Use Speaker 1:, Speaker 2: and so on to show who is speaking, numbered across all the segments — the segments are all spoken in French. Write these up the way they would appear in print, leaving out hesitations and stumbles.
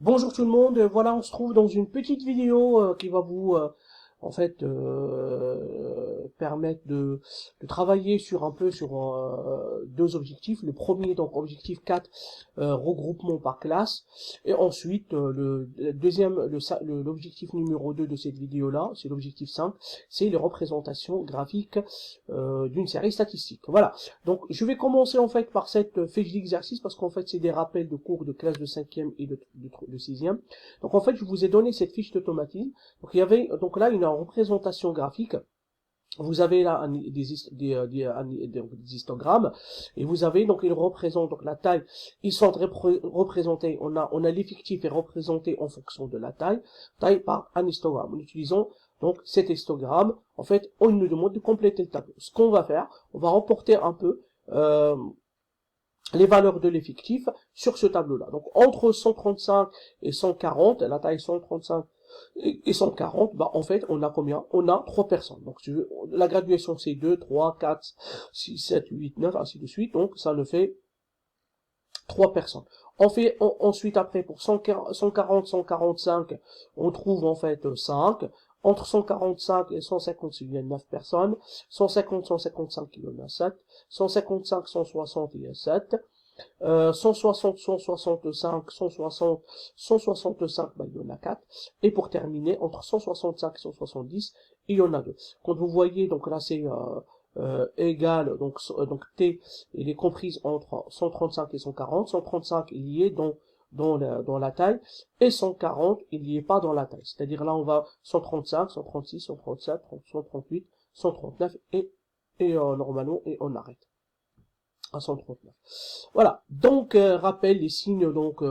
Speaker 1: Bonjour tout le monde, voilà on se trouve dans une petite vidéo qui va vous permettre de travailler sur un peu sur deux objectifs. Le premier donc objectif 4, regroupement par classe, et ensuite le deuxième l'objectif numéro 2 de cette vidéo là, c'est l'objectif 5, c'est les représentations graphiques d'une série statistique. Voilà, donc je vais commencer en fait par cette fiche d'exercice parce qu'en fait c'est des rappels de cours de classe de 5e et de 6e. Donc en fait je vous ai donné cette fiche d'automatisme. Donc il y avait donc là une représentation graphique. Vous avez là des histogrammes et vous avez donc ils représentent donc la taille. Ils sont représentés. On a l'effectif est représenté en fonction de la taille par un histogramme. En utilisant donc cet histogramme, en fait, on nous demande de compléter le tableau. Ce qu'on va faire, on va reporter un peu les valeurs de l'effectif sur ce tableau-là. Donc entre 135 et 140, la taille 135 et 140, bah en fait on a combien? On a 3 personnes. Donc la graduation c'est 2, 3, 4, 6, 7, 8, 9, ainsi de suite. Donc ça nous fait 3 personnes. On fait ensuite après pour 140, 145, on trouve en fait 5. Entre 145 et 150, il y a 9 personnes. 150, 155, il y en a 7. 155, 160, il y a 7. 160, 165, 160, 165, bah, il y en a 4. Et pour terminer, entre 165 et 170, il y en a 2. Quand vous voyez, donc là c'est égal, donc T, il est comprise entre 135 et 140. 135, il y est dans la taille, et 140, il n'y est pas dans la taille. C'est-à-dire là, on va 135, 136, 137, 138, 139, et normalement, et on arrête à 139. Voilà, donc rappel, les signes donc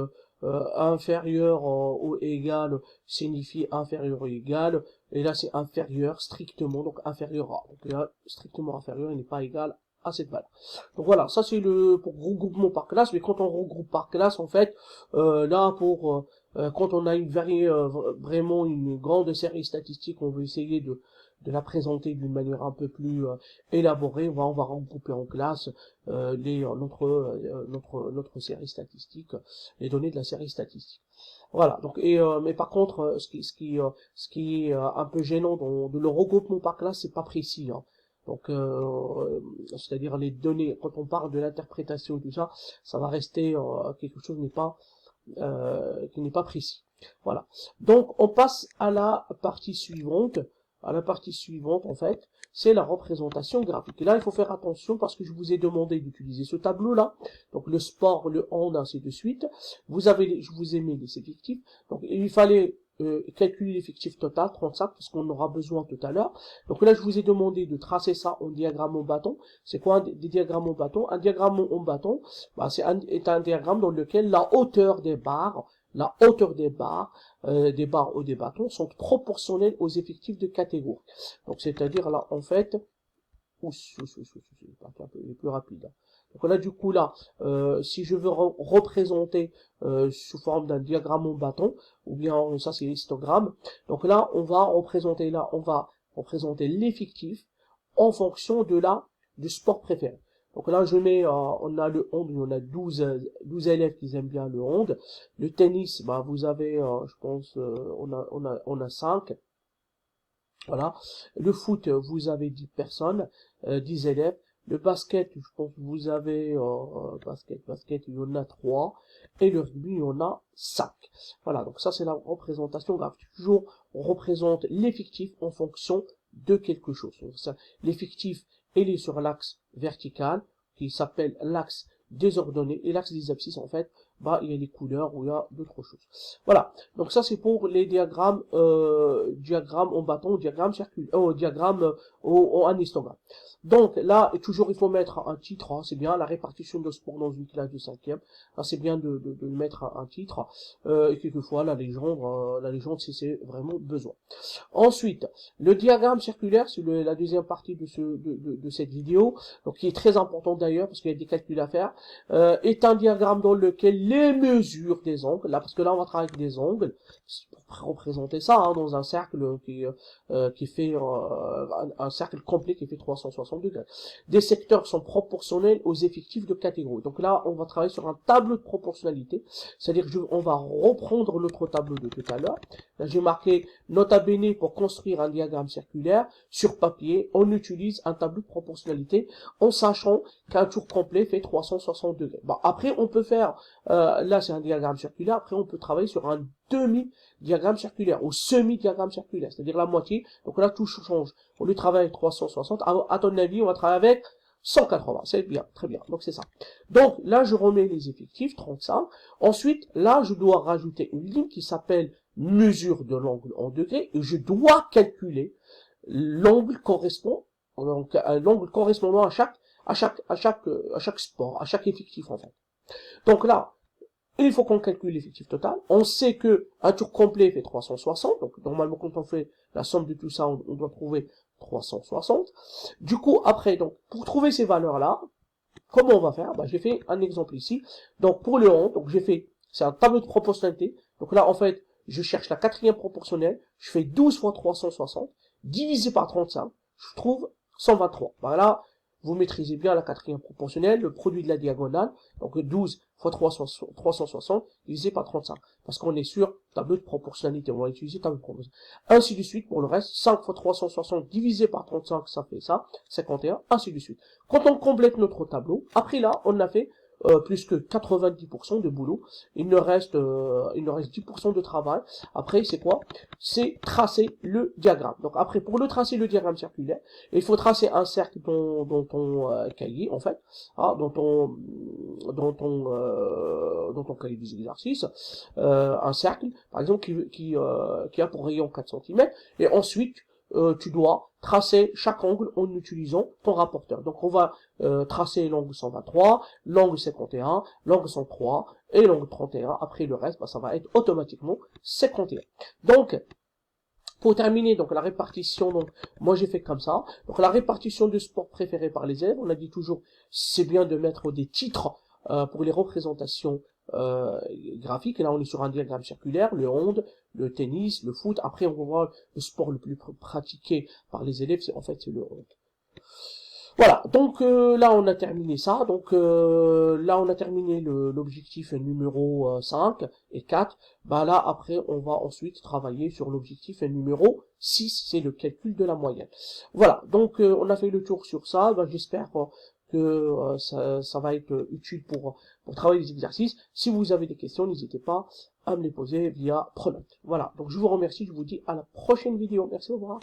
Speaker 1: inférieur ou égal signifie inférieur ou égal, et là c'est inférieur strictement, donc inférieur à, donc là strictement inférieur, il n'est pas égal à cette valeur. Donc voilà, ça c'est le pour regroupement par classe, mais quand on regroupe par classe, en fait, là pour quand on a vraiment une grande série statistique, on veut essayer de la présenter d'une manière un peu plus élaborée. On va regrouper en classe notre série statistique, les données de la série statistique. Voilà. Donc mais par contre, ce qui est un peu gênant dans le regroupement par classe, c'est pas précis. Hein. Donc, c'est-à-dire les données, quand on parle de l'interprétation et tout ça, ça va rester quelque chose qui n'est pas précis. Voilà. Donc, on passe à la partie suivante. À la partie suivante, en fait, c'est la représentation graphique. Et là, il faut faire attention parce que je vous ai demandé d'utiliser ce tableau-là. Donc, le sport, le hand, ainsi de suite. Je vous ai mis les effectifs. Donc, il fallait calculer l'effectif total, 35, parce qu'on aura besoin tout à l'heure. Donc là, je vous ai demandé de tracer ça en diagramme en bâton. C'est quoi des diagrammes en bâton? Un diagramme en bâton, bah, c'est un diagramme dans lequel la hauteur des barres ou des bâtons sont proportionnels aux effectifs de catégorie. Donc, c'est-à-dire là, en fait, il est plus rapide. Donc là, du coup, là, si je veux représenter sous forme d'un diagramme en bâton, ou bien ça c'est histogramme, donc là, on va représenter l'effectif en fonction du sport préféré. Donc là, on a le hand, on a 12 élèves qui aiment bien le hand. Le tennis, bah, vous avez, je pense, on a 5. Voilà. Le foot, vous avez 10 personnes, 10 élèves. Le basket, je pense que vous avez, basket, il y en a 3. Et le rugby, il y en a 5. Voilà. Donc ça, c'est la représentation graphique. Toujours, on représente l'effectif en fonction de quelque chose. L'effectif, il est sur l'axe vertical, qui s'appelle l'axe des ordonnées, et l'axe des abscisses, en fait, bah, il y a les couleurs ou il y a d'autres choses. Voilà. Donc ça, c'est pour les diagrammes en bâton, diagramme circulaire, diagramme en histogramme. Donc là, toujours, il faut mettre un titre, hein, c'est bien la répartition de sport dans une classe de 5e. Là, c'est bien de mettre un titre. Et quelquefois, la légende, c'est vraiment besoin. Ensuite, le diagramme circulaire, c'est la deuxième partie de cette vidéo, donc qui est très important d'ailleurs, parce qu'il y a des calculs à faire, est un diagramme dans lequel les mesures des angles, là, parce que là, on va travailler avec des angles, pour représenter ça, hein, dans un cercle qui fait un cercle complet qui fait 360 degrés. Des secteurs sont proportionnels aux effectifs de catégorie. Donc là, on va travailler sur un tableau de proportionnalité, c'est-à-dire on va reprendre notre tableau de tout à l'heure. Là, j'ai marqué nota bene pour construire un diagramme circulaire. Sur papier, on utilise un tableau de proportionnalité en sachant qu'un tour complet fait 360 degrés. Bon, après, on peut faire, là c'est un diagramme circulaire, après on peut travailler sur un demi-diagramme circulaire ou semi-diagramme circulaire, c'est-à-dire la moitié. Donc là, tout change. Au lieu de travailler avec 360, à ton avis, on va travailler avec 180. C'est bien, très bien. Donc c'est ça. Donc là, je remets les effectifs, 35. Ensuite, là, je dois rajouter une ligne qui s'appelle mesure de l'angle en degrés et je dois calculer l'angle correspondant à chaque sport, à chaque effectif en fait. Donc là, il faut qu'on calcule l'effectif total. On sait que un tour complet fait 360. Donc normalement, quand on fait la somme de tout ça, on doit trouver 360. Du coup, après, donc pour trouver ces valeurs-là, comment on va faire? J'ai fait un exemple ici. Donc pour le 11, donc c'est un tableau de proportionnalité. Donc là, en fait, je cherche la quatrième proportionnelle. Je fais 12 fois 360 divisé par 35. Je trouve 123. Voilà. Vous maîtrisez bien la quatrième proportionnelle, le produit de la diagonale, donc 12 fois 360 divisé par 35, parce qu'on est sur tableau de proportionnalité, on va utiliser tableau de proportionnalité. Ainsi de suite pour le reste, 5 fois 360 divisé par 35, ça fait ça, 51, ainsi de suite. Quand on complète notre tableau, après là, on a fait plus que 90% de boulot, il nous reste 10% de travail. Après, c'est quoi? C'est tracer le diagramme. Donc après, pour le tracer le diagramme circulaire, il faut tracer un cercle dans ton cahier, en fait, hein, dans ton cahier des exercices, un cercle, par exemple, qui a pour rayon 4 cm, et ensuite, tu dois tracer chaque angle en utilisant ton rapporteur. Donc on va tracer l'angle 123, l'angle 51, l'angle 103 et l'angle 31. Après le reste, ça va être automatiquement 51. Donc pour terminer, donc la répartition, donc moi j'ai fait comme ça. Donc la répartition de sport préféré par les élèves, on a dit toujours c'est bien de mettre des titres pour les représentations graphiques. Et là on est sur un diagramme circulaire, le hand, le tennis, le foot. Après on va voir le sport le plus pratiqué par les élèves, c'est le hand. Voilà, donc là on a terminé ça, donc là on a terminé l'objectif numéro 5 et 4, là après on va ensuite travailler sur l'objectif numéro 6, c'est le calcul de la moyenne. Voilà, donc on a fait le tour sur ça, j'espère que ça va être utile pour travailler les exercices. Si vous avez des questions, n'hésitez pas à me les poser via Pronote. Voilà, donc je vous remercie, je vous dis à la prochaine vidéo, merci, au revoir.